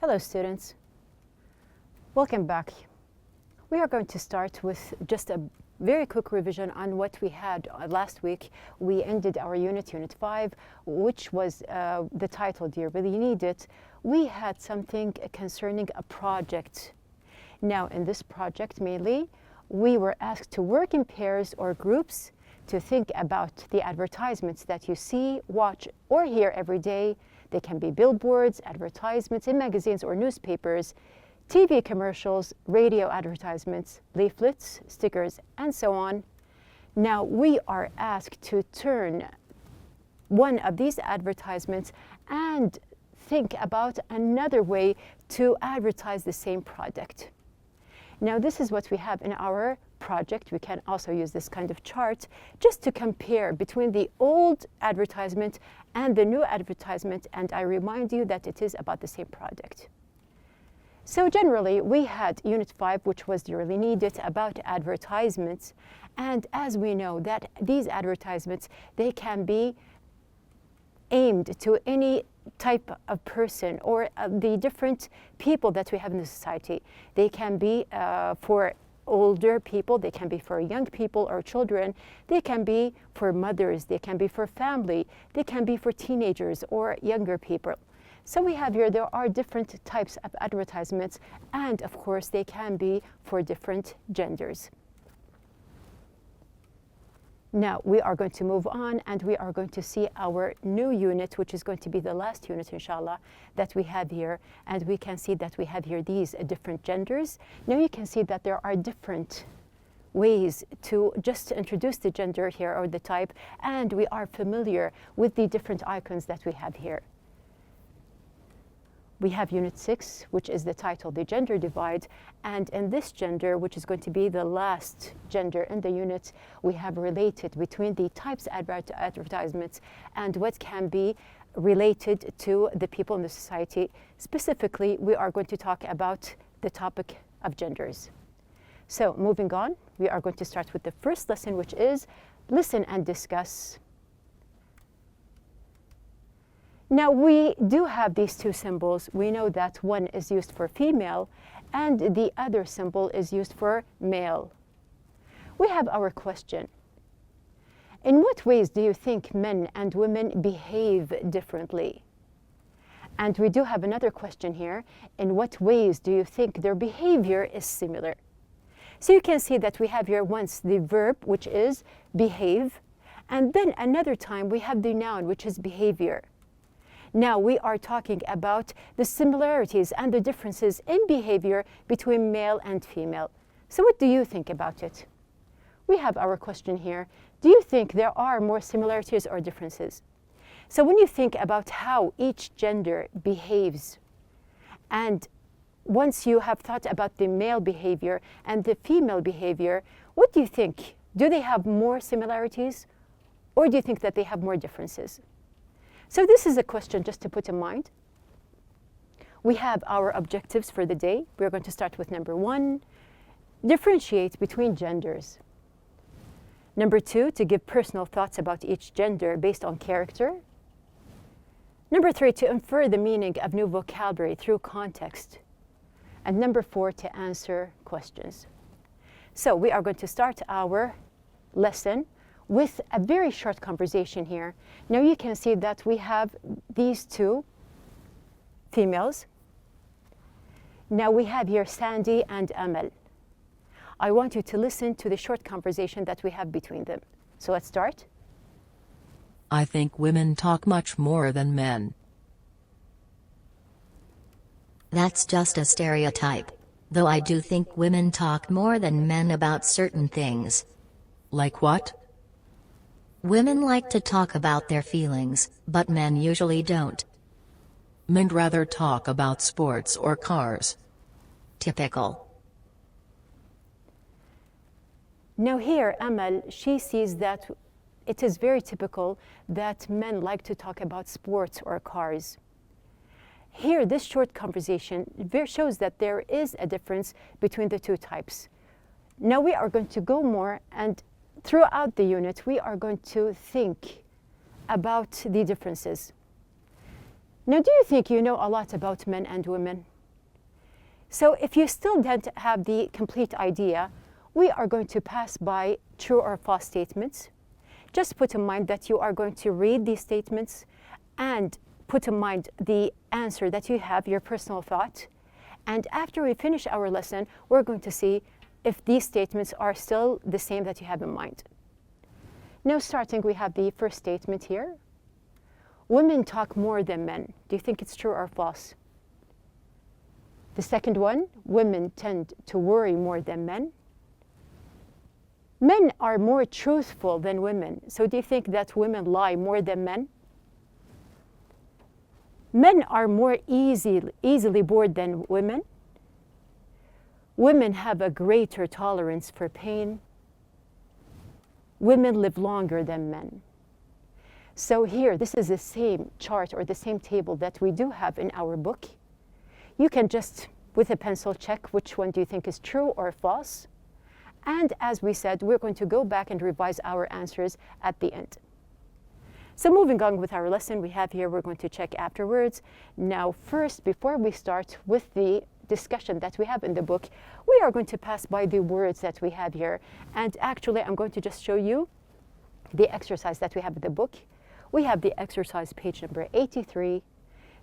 Hello students, welcome back. We are going to start with just a very quick revision on what we had last week. We ended our unit 5, which was the title, Do You Really Need It? We had something concerning a project. Now in this project mainly, we were asked to work in pairs or groups to think about the advertisements that you see, watch, or hear every day. They can be billboards, advertisements in magazines or newspapers, TV commercials, radio advertisements, leaflets, stickers, and so on. Now we are asked to turn one of these advertisements and think about another way to advertise the same product. Now this is what we have in our project. We can also use this kind of chart just to compare between the old advertisement and the new advertisement, and I remind you that it is about the same product. So generally we had unit 5, which was Do You Really Need It, about advertisements, and as we know that these advertisements, they can be aimed to any type of person or the different people that we have in the society. They can be for older people, they can be for young people or children, they can be for mothers, they can be for family, they can be for teenagers or younger people. So we have here, there are different types of advertisements, and of course they can be for different genders. Now we are going to move on and we are going to see our new unit, which is going to be the last unit, inshallah, that we have here. And we can see that we have here these different genders. Now you can see that there are different ways to just introduce the gender here or the type, and we are familiar with the different icons that we have here. We have unit 6, which is the title, The Gender Divide, and in this gender, which is going to be the last gender in the unit, we have related between the types of advertisements and what can be related to the people in the society. Specifically, we are going to talk about the topic of genders. So moving on, we are going to start with the first lesson, which is Listen and Discuss. Now we do have these two symbols. We know that one is used for female and the other symbol is used for male. We have our question. In what ways do you think men and women behave differently? And we do have another question here. In what ways do you think their behavior is similar? So you can see that we have here once the verb, which is behave, and then another time we have the noun, which is behavior. Now we are talking about the similarities and the differences in behavior between male and female. So what do you think about it? We have our question here. Do you think there are more similarities or differences? So when you think about how each gender behaves, and once you have thought about the male behavior and the female behavior, what do you think? Do they have more similarities, or do you think that they have more differences? So this is a question just to put in mind. We have our objectives for the day. We're going to start with number 1, differentiate between genders. Number 2, to give personal thoughts about each gender based on character. Number 3, to infer the meaning of new vocabulary through context. And number 4, to answer questions. So we are going to start our lesson with a very short conversation here. Now you can see that we have these two females. Now we have here Sandy and Amal. I want you to listen to the short conversation that we have between them. So let's start. I think women talk much more than men. That's just a stereotype. Though I do think women talk more than men about certain things. Like what? Women like to talk about their feelings, but men usually don't. Men rather talk about sports or cars. Typical. Now here, Amal, she sees that it is very typical that men like to talk about sports or cars. Here, this short conversation shows that there is a difference between the two types. Now we are going to go more, and throughout the unit, we are going to think about the differences. Now, do you think you know a lot about men and women? So if you still don't have the complete idea, we are going to pass by true or false statements. Just put in mind that you are going to read these statements and put in mind the answer that you have, your personal thought. And after we finish our lesson, we're going to see if these statements are still the same that you have in mind. Now starting, we have the first statement here. Women talk more than men. Do you think it's true or false? The second one, women tend to worry more than men. Men are more truthful than women. So do you think that women lie more than men? Men are more easily bored than women. Women have a greater tolerance for pain. Women live longer than men. So here, this is the same chart or the same table that we do have in our book. You can just, with a pencil, check which one do you think is true or false. And as we said, we're going to go back and revise our answers at the end. So moving on with our lesson, we have here, we're going to check afterwards. Now first, before we start with the discussion that we have in the book, we are going to pass by the words that we have here. And actually, I'm going to just show you the exercise that we have in the book. We have the exercise page number 83.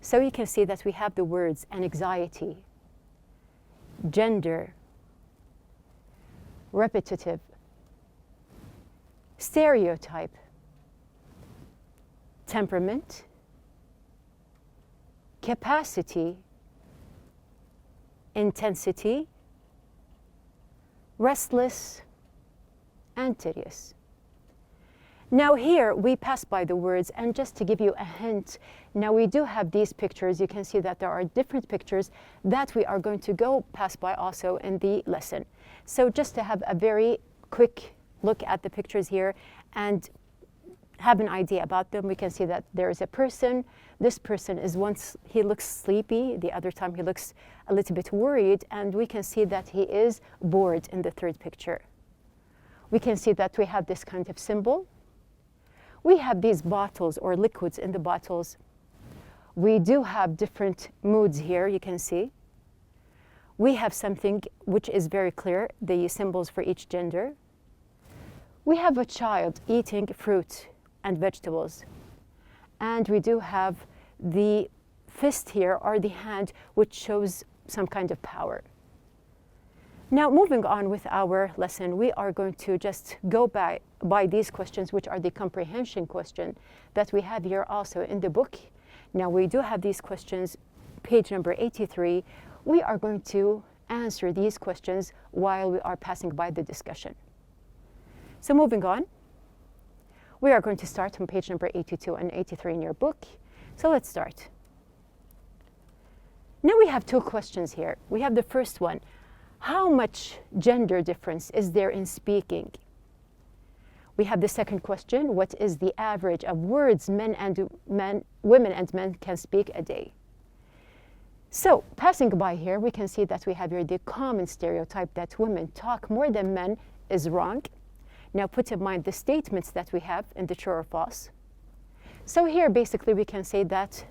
So you can see that we have the words anxiety, gender, repetitive, stereotype, temperament, capacity, intensity, restless, and tedious. Now here we pass by the words, and just to give you a hint, now we do have these pictures. You can see that there are different pictures that we are going to go pass by also in the lesson. So just to have a very quick look at the pictures here and have an idea about them, we can see that there is a person. This person is once he looks sleepy, the other time he looks a little bit worried, and we can see that he is bored in the third picture. We can see that we have this kind of symbol. We have these bottles or liquids in the bottles. We do have different moods here, you can see. We have something which is very clear, the symbols for each gender. We have a child eating fruit and vegetables. And we do have the fist here, or the hand, which shows some kind of power. Now, moving on with our lesson, we are going to just go by these questions, which are the comprehension question that we have here also in the book. Now, we do have these questions, page number 83. We are going to answer these questions while we are passing by the discussion. So moving on, we are going to start on page number 82 and 83 in your book. So let's start. Now we have two questions here. We have the first one. How much gender difference is there in speaking? We have the second question. What is the average of words women and men can speak a day? So passing by here, we can see that we have here the common stereotype that women talk more than men is wrong. Now put in mind the statements that we have in the true or false. So here basically we can say that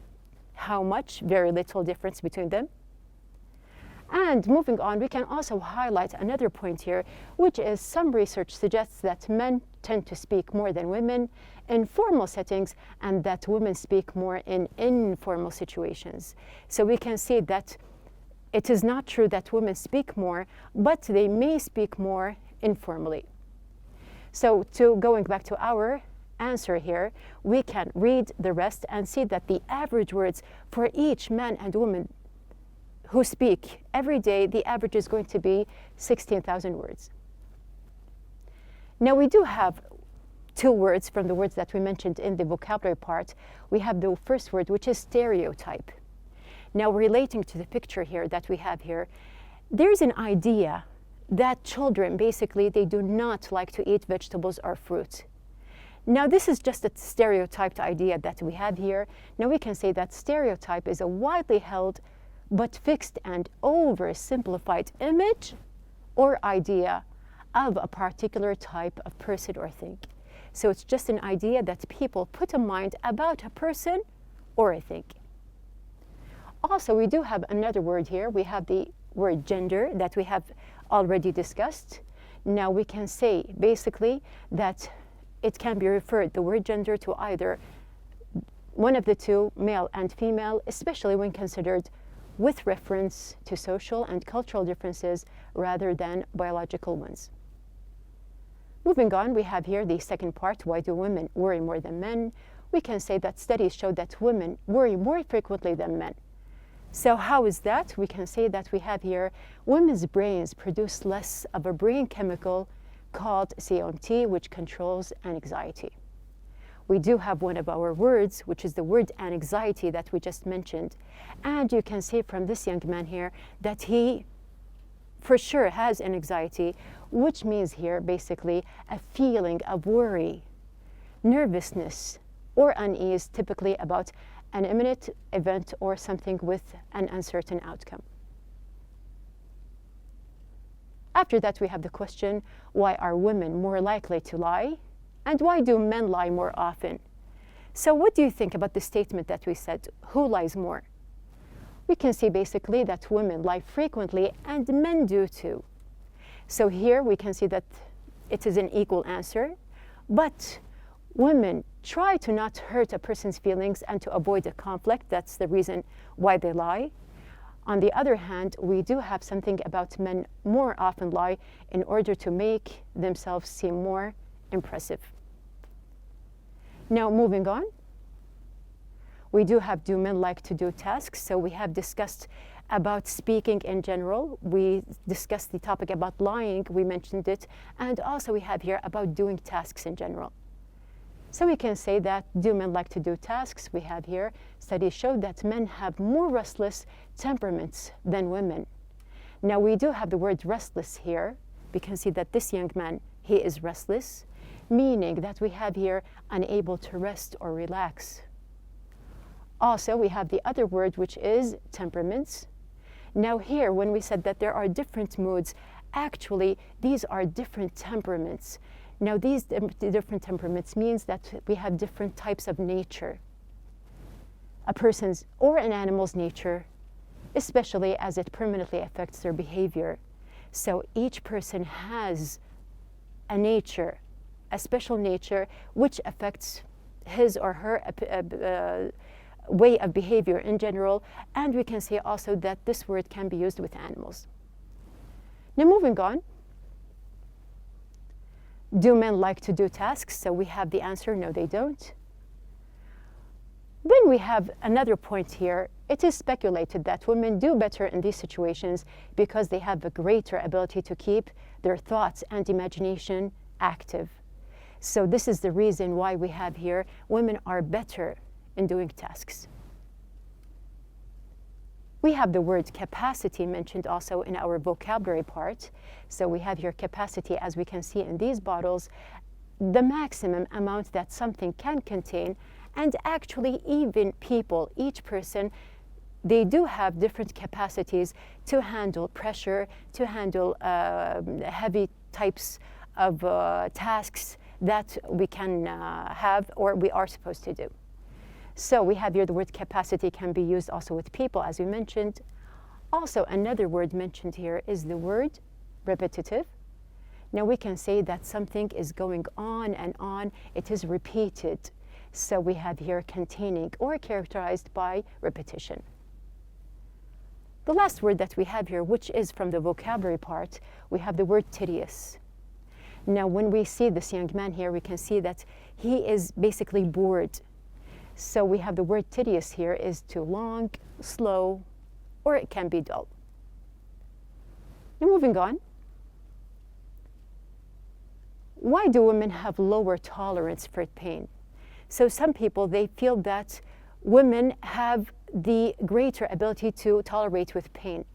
how much, very little difference between them. And moving on, we can also highlight another point here, which is some research suggests that men tend to speak more than women in formal settings, and that women speak more in informal situations. So we can see that it is not true that women speak more, but they may speak more informally. So going back to our answer here, we can read the rest and see that the average words for each man and woman who speak every day, the average is going to be 16,000 words. Now we do have two words from the words that we mentioned in the vocabulary part. We have the first word, which is stereotype. Now relating to the picture here that we have here, there's an idea that children, basically, they do not like to eat vegetables or fruit. Now this is just a stereotyped idea that we have here. Now we can say that stereotype is a widely held but fixed and oversimplified image or idea of a particular type of person or thing. So it's just an idea that people put in mind about a person or a thing. Also, we do have another word here. We have the word gender that we have already discussed. Now we can say basically that it can be referred, the word gender, to either one of the two, male and female, especially when considered with reference to social and cultural differences rather than biological ones. Moving on, we have here the second part, why do women worry more than men? We can say that studies show that women worry more frequently than men. So how is that? We can say that we have here women's brains produce less of a brain chemical called COMT, which controls anxiety. We do have one of our words, which is the word anxiety that we just mentioned. And you can see from this young man here that he for sure has an anxiety, which means here basically a feeling of worry, nervousness, or unease, typically about an imminent event or something with an uncertain outcome. After that, we have the question, why are women more likely to lie? And why do men lie more often? So what do you think about the statement that we said, who lies more? We can see basically that women lie frequently and men do too. So here we can see that it is an equal answer, but women try to not hurt a person's feelings and to avoid a conflict. That's the reason why they lie. On the other hand, we do have something about men more often lie in order to make themselves seem more impressive. Now, moving on, we do have, do men like to do tasks? So we have discussed about speaking in general. We discussed the topic about lying, we mentioned it, and also we have here about doing tasks in general. So we can say that, do men like to do tasks? We have here, studies show that men have more restless temperaments than women. Now we do have the word restless here. We can see that this young man, he is restless, meaning that we have here unable to rest or relax. Also, we have the other word, which is temperaments. Now here, when we said that there are different moods, actually, these are different temperaments. Now, these different temperaments means that we have different types of nature. A person's or an animal's nature, especially as it permanently affects their behavior. So each person has a nature, a special nature, which affects his or her way of behavior in general. And we can say also that this word can be used with animals. Now, moving on. Do men like to do tasks? So we have the answer, no, they don't. Then we have another point here. It is speculated that women do better in these situations because they have a greater ability to keep their thoughts and imagination active. So this is the reason why we have here women are better in doing tasks. We have the word capacity mentioned also in our vocabulary part. So we have here capacity, as we can see in these bottles, the maximum amount that something can contain. And actually, even people, each person, they do have different capacities to handle pressure, to handle heavy types of tasks that we can have or we are supposed to do. So we have here the word capacity can be used also with people, as we mentioned. Also, another word mentioned here is the word repetitive. Now we can say that something is going on and on, it is repeated. So we have here containing or characterized by repetition. The last word that we have here, which is from the vocabulary part, we have the word tedious. Now when we see this young man here, we can see that he is basically bored. So we have the word tedious here is too long, slow, or it can be dull. Now moving on. Why do women have lower tolerance for pain? So some people, they feel that women have the greater ability to tolerate with pain.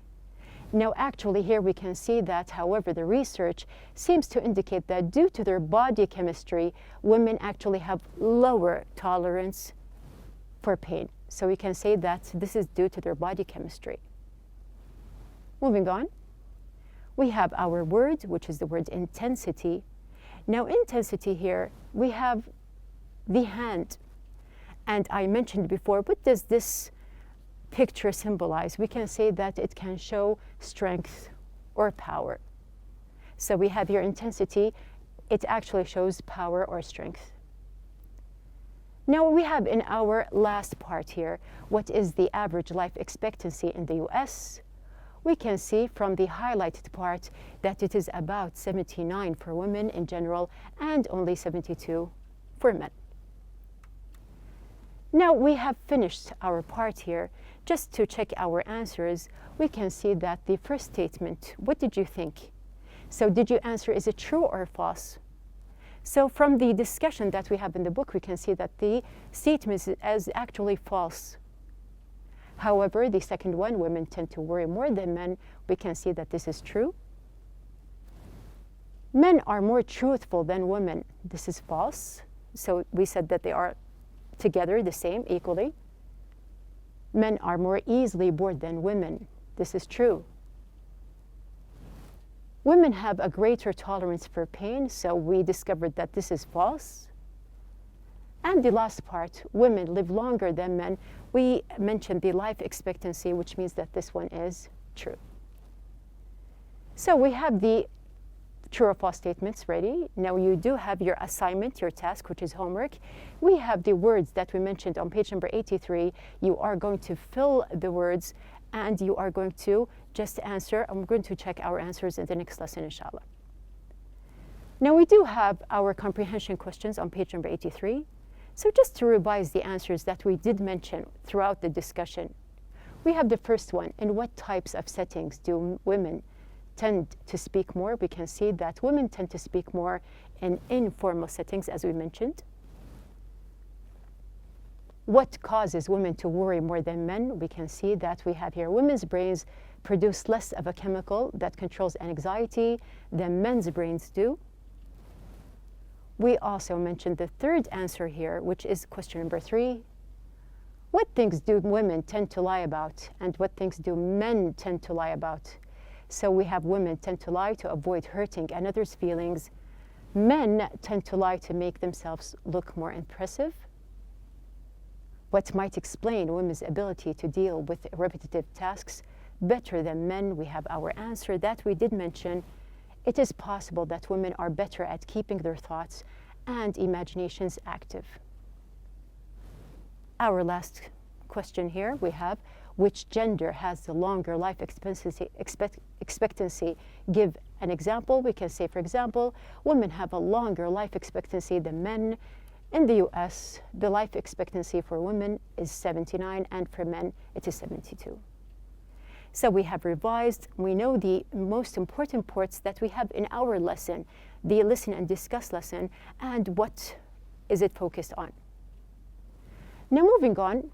Now actually here we can see that, however, the research seems to indicate that due to their body chemistry, women actually have lower tolerance for pain. So we can say that this is due to their body chemistry. Moving on, we have our word, which is the word intensity. Now intensity here, we have the hand. And I mentioned before, what does this picture symbolize? We can say that it can show strength or power. So we have here intensity. It actually shows power or strength. Now we have in our last part here, what is the average life expectancy in the US? We can see from the highlighted part that it is about 79 for women in general and only 72 for men. Now we have finished our part here. Just to check our answers, we can see that the first statement, what did you think? So did you answer, is it true or false? So from the discussion that we have in the book, we can see that the statement is actually false. However, the second one, women tend to worry more than men, we can see that this is true. Men are more truthful than women. This is false. So we said that they are together the same, equally. Men are more easily bored than women. This is true. Women have a greater tolerance for pain, so we discovered that this is false. And the last part, women live longer than men. We mentioned the life expectancy, which means that this one is true. So we have the true or false statements ready. Now you do have your assignment, your task, which is homework. We have the words that we mentioned on page number 83. You are going to fill the words and you are going to just answer. I'm going to check our answers in the next lesson, inshallah. Now we do have our comprehension questions on page number 83. So just to revise the answers that we did mention throughout the discussion, we have the first one. In what types of settings do women tend to speak more? We can see that women tend to speak more in informal settings, as we mentioned. What causes women to worry more than men? We can see that we have here women's brains produce less of a chemical that controls anxiety than men's brains do. We also mentioned the third answer here, which is question number 3. What things do women tend to lie about, and what things do men tend to lie about? So we have women tend to lie to avoid hurting another's feelings. Men tend to lie to make themselves look more impressive. What might explain women's ability to deal with repetitive tasks better than men? We have our answer that we did mention. It is possible that women are better at keeping their thoughts and imaginations active. Our last question here we have, which gender has the longer life expectancy? Give an example. We can say, for example, women have a longer life expectancy than men. In the US, the life expectancy for women is 79, and for men, it is 72. So we have revised. We know the most important parts that we have in our lesson, the listen and discuss lesson, and what is it focused on. Now moving on,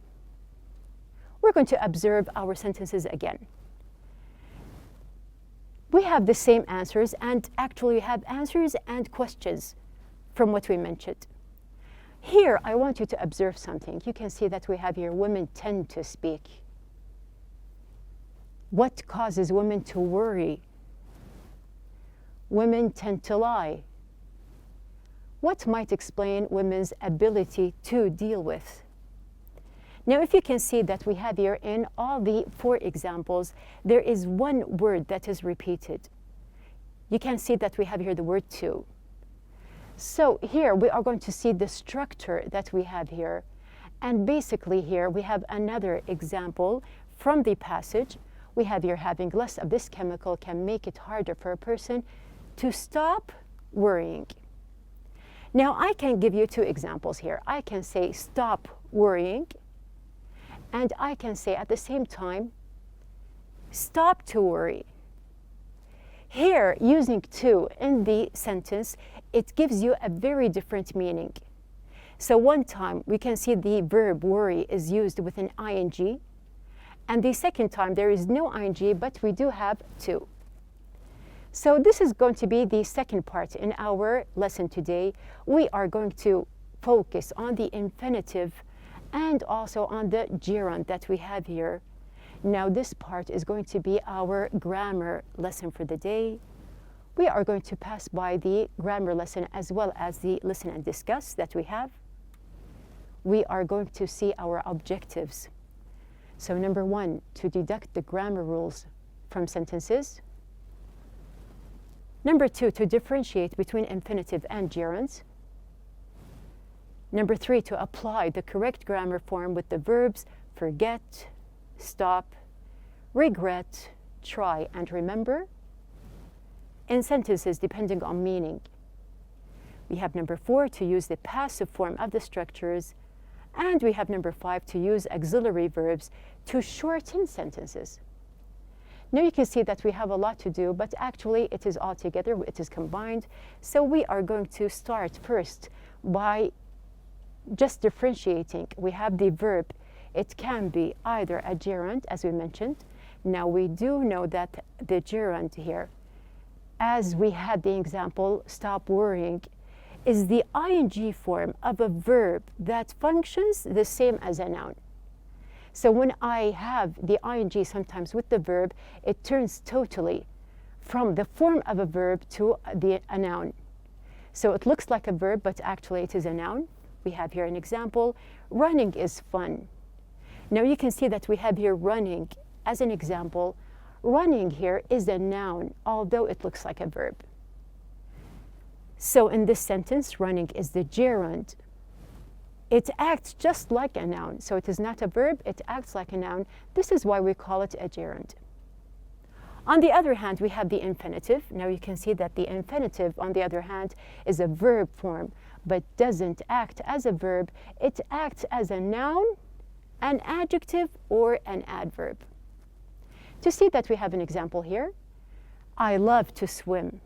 we're going to observe our sentences again. We have the same answers, and actually have answers and questions from what we mentioned. Here, I want you to observe something. You can see that we have here, women tend to speak. What causes women to worry? Women tend to lie. What might explain women's ability to deal with? Now, if you can see that we have here in all the 4 examples, there is one word that is repeated. You can see that we have here the word to. So here we are going to see the structure that we have here. And basically here we have another example from the passage. We have here having less of this chemical can make it harder for a person to stop worrying. Now I can give you 2 examples here. I can say stop worrying, and I can say at the same time stop to worry. Here, using to in the sentence, it gives you a very different meaning. So one time we can see the verb worry is used with an ing, and the second time there is no ing, but we do have to. So this is going to be the second part in our lesson today. We are going to focus on the infinitive and also on the gerund that we have here. Now this part is going to be our grammar lesson for the day. We are going to pass by the grammar lesson as well as the listen and discuss that we have. We are going to see our objectives. So number 1, to deduct the grammar rules from sentences. Number 2, to differentiate between infinitive and gerunds. Number 3, to apply the correct grammar form with the verbs forget, stop, regret, try, and remember in sentences depending on meaning. We have number 4, to use the passive form of the structures. And we have number 5, to use auxiliary verbs to shorten sentences. Now you can see that we have a lot to do, but actually it is all together, it is combined. So we are going to start first by just differentiating. We have the verb. It can be either a gerund, as we mentioned. Now we do know that the gerund here, as we had the example, stop worrying, is the ing form of a verb that functions the same as a noun. So when I have the ing sometimes with the verb, it turns totally from the form of a verb to a noun. So it looks like a verb, but actually it is a noun. We have here an example, running is fun. Now you can see that we have here running as an example. Running here is a noun, although it looks like a verb. So in this sentence, running is the gerund. It acts just like a noun. So it is not a verb, it acts like a noun. This is why we call it a gerund. On the other hand, we have the infinitive. Now you can see that the infinitive, on the other hand, is a verb form, but doesn't act as a verb. It acts as a noun, an adjective, or an adverb. To see that, we have an example here. I love to swim.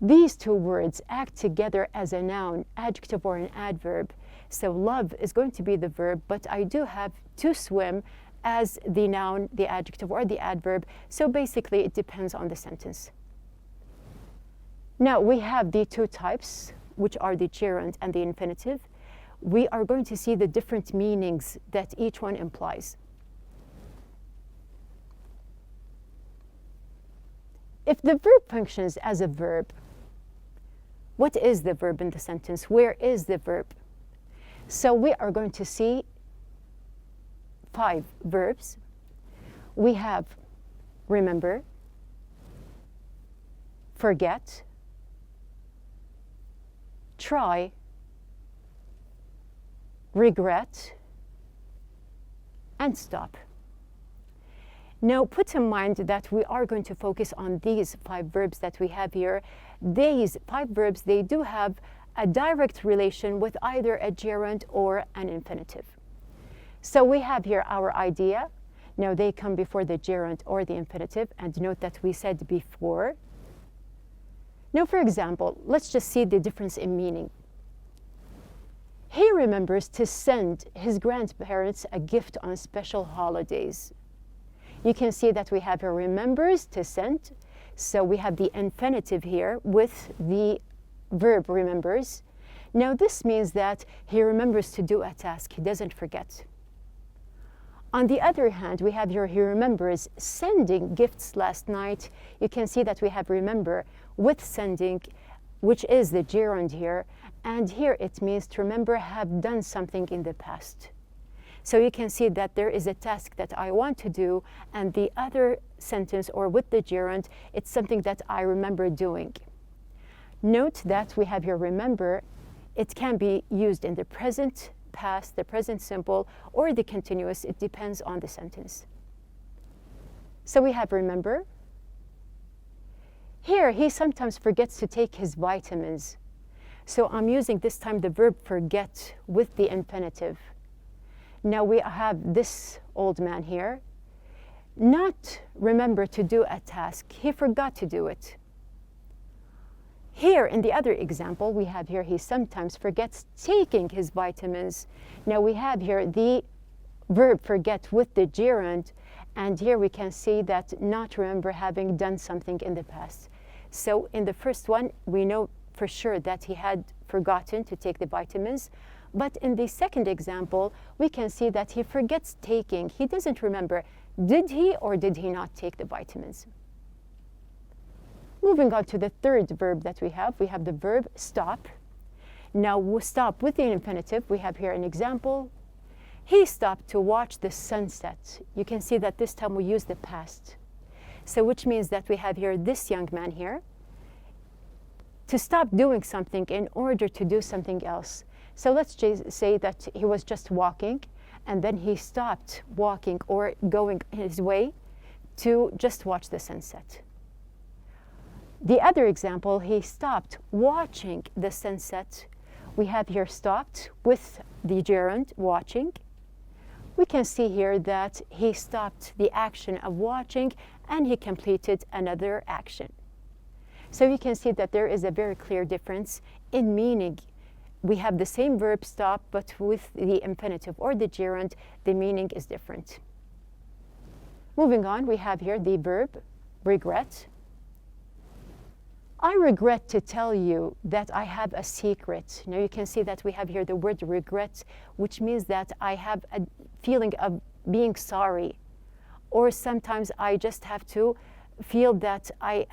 These two words act together as a noun, adjective, or an adverb. So love is going to be the verb, but I do have to swim as the noun, the adjective, or the adverb. So basically, it depends on the sentence. Now, we have the two types, which are the gerund and the infinitive. We are going to see the different meanings that each one implies. If the verb functions as a verb, what is the verb in the sentence? Where is the verb? So we are going to see 5 verbs. We have remember, forget, try, regret, and stop. Now, put in mind that we are going to focus on these 5 verbs that we have here. These 5 verbs, they do have a direct relation with either a gerund or an infinitive. So we have here our idea. Now, they come before the gerund or the infinitive, and note that we said before. Now, for example, let's just see the difference in meaning. He remembers to send his grandparents a gift on special holidays. You can see that we have here remembers to send. So we have the infinitive here with the verb remembers. Now this means that he remembers to do a task. He doesn't forget. On the other hand, we have here he remembers sending gifts last night. You can see that we have remember with sending, which is the gerund here. And here it means to remember have done something in the past. So you can see that there is a task that I want to do, and the other sentence, or with the gerund, it's something that I remember doing. Note that we have here remember. It can be used in the present past, the present simple, or the continuous. It depends on the sentence. So we have remember. Here, he sometimes forgets to take his vitamins. So I'm using this time the verb forget with the infinitive. Now we have this old man here, not remember to do a task. He forgot to do it. Here in the other example, we have here he sometimes forgets taking his vitamins. Now we have here the verb forget with the gerund, and here we can see that not remember having done something in the past. So in the first one, we know for sure that he had forgotten to take the vitamins. But in the second example, we can see that he forgets taking. He doesn't remember. Did he or did he not take the vitamins? Moving on to the third verb that we have the verb stop. Now we'll stop with the infinitive. We have here an example. He stopped to watch the sunset. You can see that this time we use the past. So which means that we have here this young man here to stop doing something in order to do something else. So let's just say that he was just walking and then he stopped walking or going his way to just watch the sunset. The other example, he stopped watching the sunset. We have here stopped with the gerund watching. We can see here that he stopped the action of watching and he completed another action. So you can see that there is a very clear difference in meaning. We have the same verb stop, but with the infinitive or the gerund, the meaning is different. Moving on, we have here the verb regret. I regret to tell you that I have a secret. Now you can see that we have here the word regret, which means that I have a feeling of being sorry. Or sometimes I just have to feel that I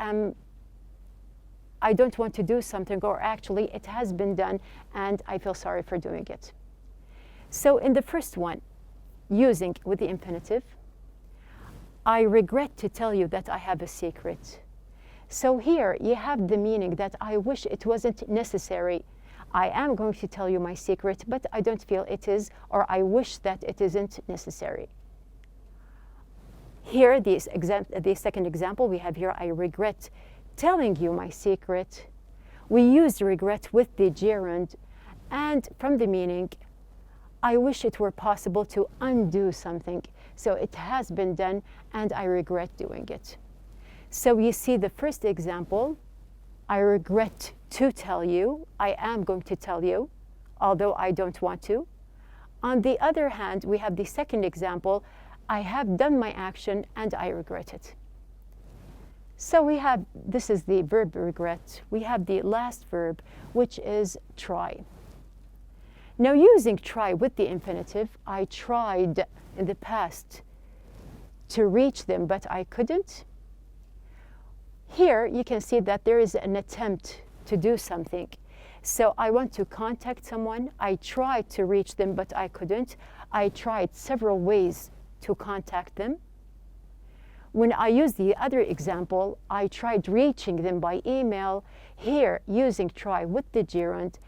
don't want to do something, or actually it has been done and I feel sorry for doing it. So in the first one, using with the infinitive, I regret to tell you that I have a secret. So here you have the meaning that I wish it wasn't necessary. I am going to tell you my secret, but I don't feel it is, or I wish that it isn't necessary. Here, the second example, we have here, I regret telling you my secret. We use regret with the gerund, and from the meaning, I wish it were possible to undo something. So it has been done, and I regret doing it. So you see the first example, I regret to tell you, I am going to tell you, although I don't want to. On the other hand, we have the second example, I have done my action and I regret it. So we have, this is the verb regret. We have the last verb, which is try. Now using try with the infinitive, I tried in the past to reach them, but I couldn't. Here you can see that there is an attempt to do something. So I want to contact someone. I tried to reach them, but I couldn't. I tried several ways to contact them. When I use the other example, I tried reaching them by email. Here, using try with the gerund,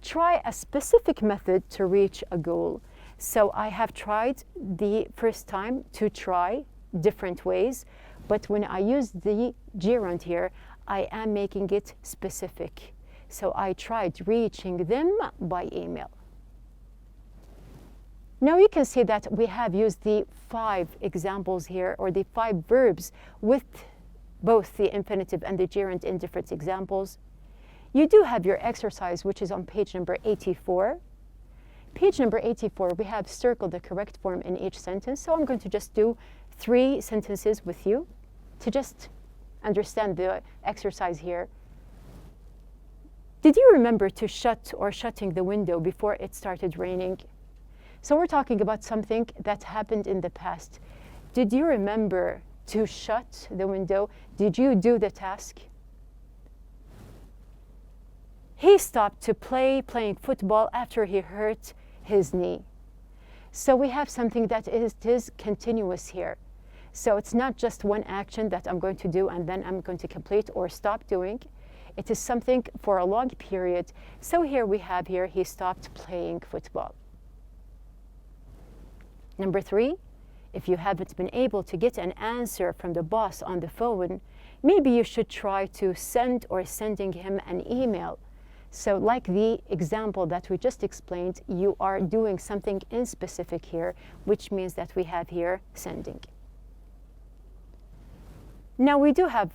try a specific method to reach a goal. So I have tried the first time to try different ways, but when I use the gerund here, I am making it specific. So I tried reaching them by email. Now you can see that we have used the 5 examples here, or the 5 verbs with both the infinitive and the gerund in different examples. You do have your exercise, which is on page number 84. Page number 84, we have circled the correct form in each sentence. So I'm going to just do 3 sentences with you to just understand the exercise here. Did you remember to shut or shutting the window before it started raining? So we're talking about something that happened in the past. Did you remember to shut the window? Did you do the task? He stopped to playing football after he hurt his knee. So we have something that is continuous here. So it's not just one action that I'm going to do and then I'm going to complete or stop doing. It is something for a long period. So here we have here, he stopped playing football. Number 3, if you haven't been able to get an answer from the boss on the phone, maybe you should try to sending him an email. So like the example that we just explained, you are doing something in specific here, which means that we have here sending. Now we do have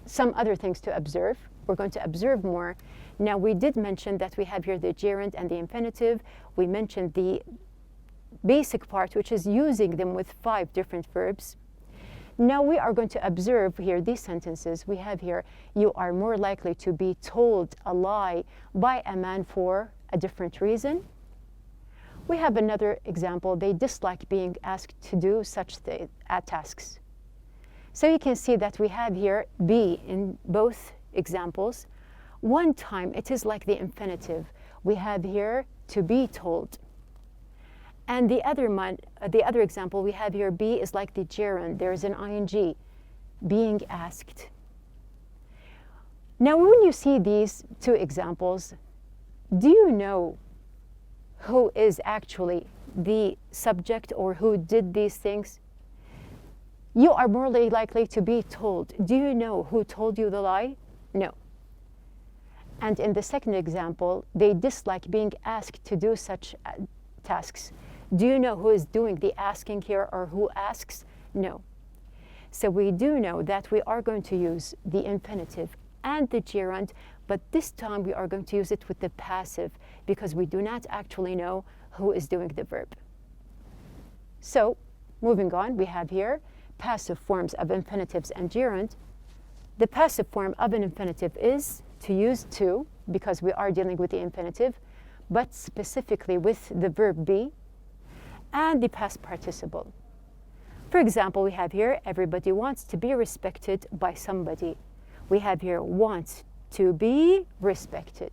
some other things to observe. We're going to observe more. Now we did mention that we have here the gerund and the infinitive. We mentioned the basic part, which is using them with 5 different verbs. Now we are going to observe here these sentences. We have here, you are more likely to be told a lie by a man for a different reason. We have another example, they dislike being asked to do such tasks. So you can see that we have here be in both examples. One time it is like the infinitive. We have here to be told. And the other example we have here, be is like the gerund. There is an ing, being asked. Now, when you see these two examples, do you know who is actually the subject or who did these things? You are more likely to be told. Do you know who told you the lie? No. And in the second example, they dislike being asked to do such tasks. Do you know who is doing the asking here or who asks? No. So we do know that we are going to use the infinitive and the gerund, but this time we are going to use it with the passive because we do not actually know who is doing the verb. So, moving on, we have here passive forms of infinitives and gerund. The passive form of an infinitive is to use to, because we are dealing with the infinitive, but specifically with the verb be and the past participle. For example, we have here, everybody wants to be respected by somebody. We have here, wants to be respected.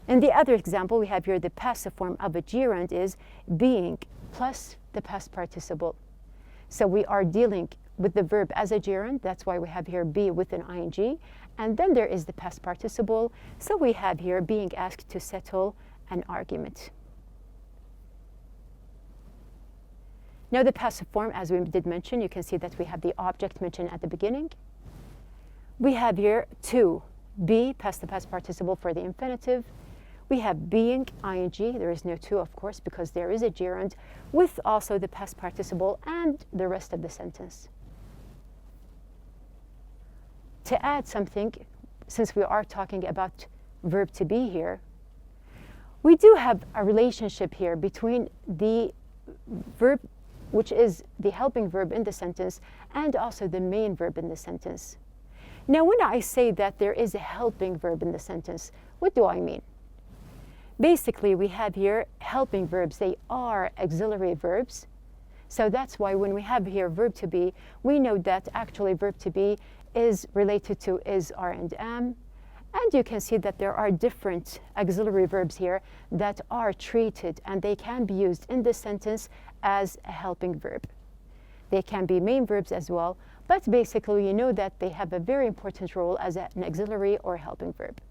In the other example, we have here the passive form of a gerund is being plus the past participle. So we are dealing with the verb as a gerund. That's why we have here be with an ing. And then there is the past participle. So we have here being asked to settle an argument. Now the passive form, as we did mention, you can see that we have the object mentioned at the beginning. We have here to be, past the past participle for the infinitive. We have being, ing. There is no to, of course, because there is a gerund, with also the past participle and the rest of the sentence. To add something, since we are talking about verb to be here, we do have a relationship here between the verb, which is the helping verb in the sentence, and also the main verb in the sentence. Now, when I say that there is a helping verb in the sentence, what do I mean? Basically, we have here helping verbs. They are auxiliary verbs. So that's why when we have here verb to be, we know that actually verb to be is related to is, are, and am. And you can see that there are different auxiliary verbs here that are treated and they can be used in this sentence as a helping verb. They can be main verbs as well, but basically you know that they have a very important role as an auxiliary or helping verb.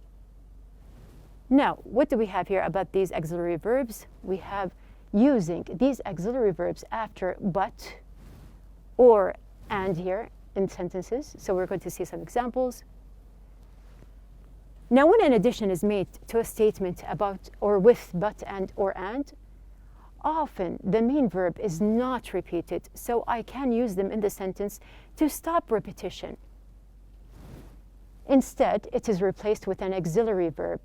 Now, what do we have here about these auxiliary verbs? We have using these auxiliary verbs after but or and here in sentences. So we're going to see some examples. Now, when an addition is made to a statement about or with but and or and, often the main verb is not repeated, so I can use them in the sentence to stop repetition. Instead, it is replaced with an auxiliary verb.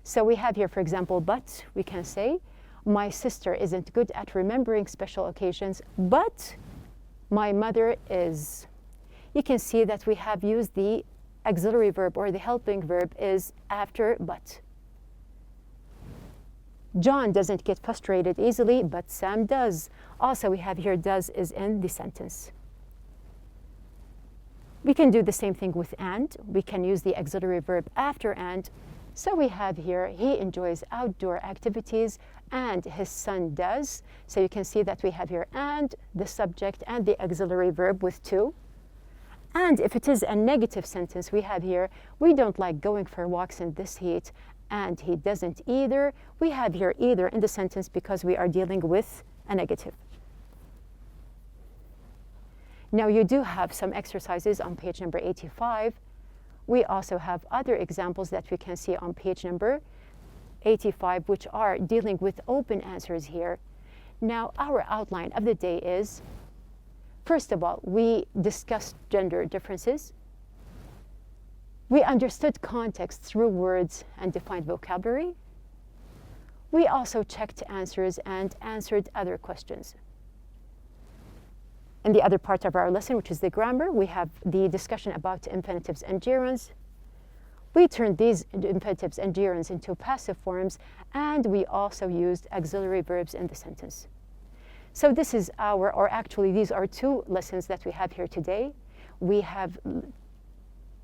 So we have here, for example, but we can say, my sister isn't good at remembering special occasions, but my mother is. You can see that we have used the auxiliary verb or the helping verb is after but. John doesn't get frustrated easily, but Sam does. Also, we have here does is in the sentence. We can do the same thing with and. We can use the auxiliary verb after and. So we have here, he enjoys outdoor activities and his son does. So you can see that we have here and, the subject, and the auxiliary verb with to. And if it is a negative sentence, we have here, we don't like going for walks in this heat, and he doesn't either. We have here either in the sentence because we are dealing with a negative. Now you do have some exercises on page number 85. We also have other examples that we can see on page number 85, which are dealing with open answers here. Now, our outline of the day is, first of all, we discussed gender differences. We understood context through words and defined vocabulary. We also checked answers and answered other questions. In the other part of our lesson, which is the grammar, we have the discussion about infinitives and gerunds. We turned these infinitives and gerunds into passive forms, and we also used auxiliary verbs in the sentence. So this is our, or actually these are two lessons that we have here today. We have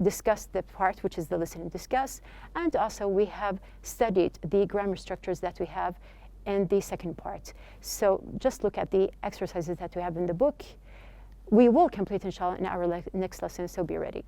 discussed the part which is the listen and discuss, and also we have studied the grammar structures that we have in the second part. So just look at the exercises that we have in the book. We will complete inshallah in our next lesson, so be ready.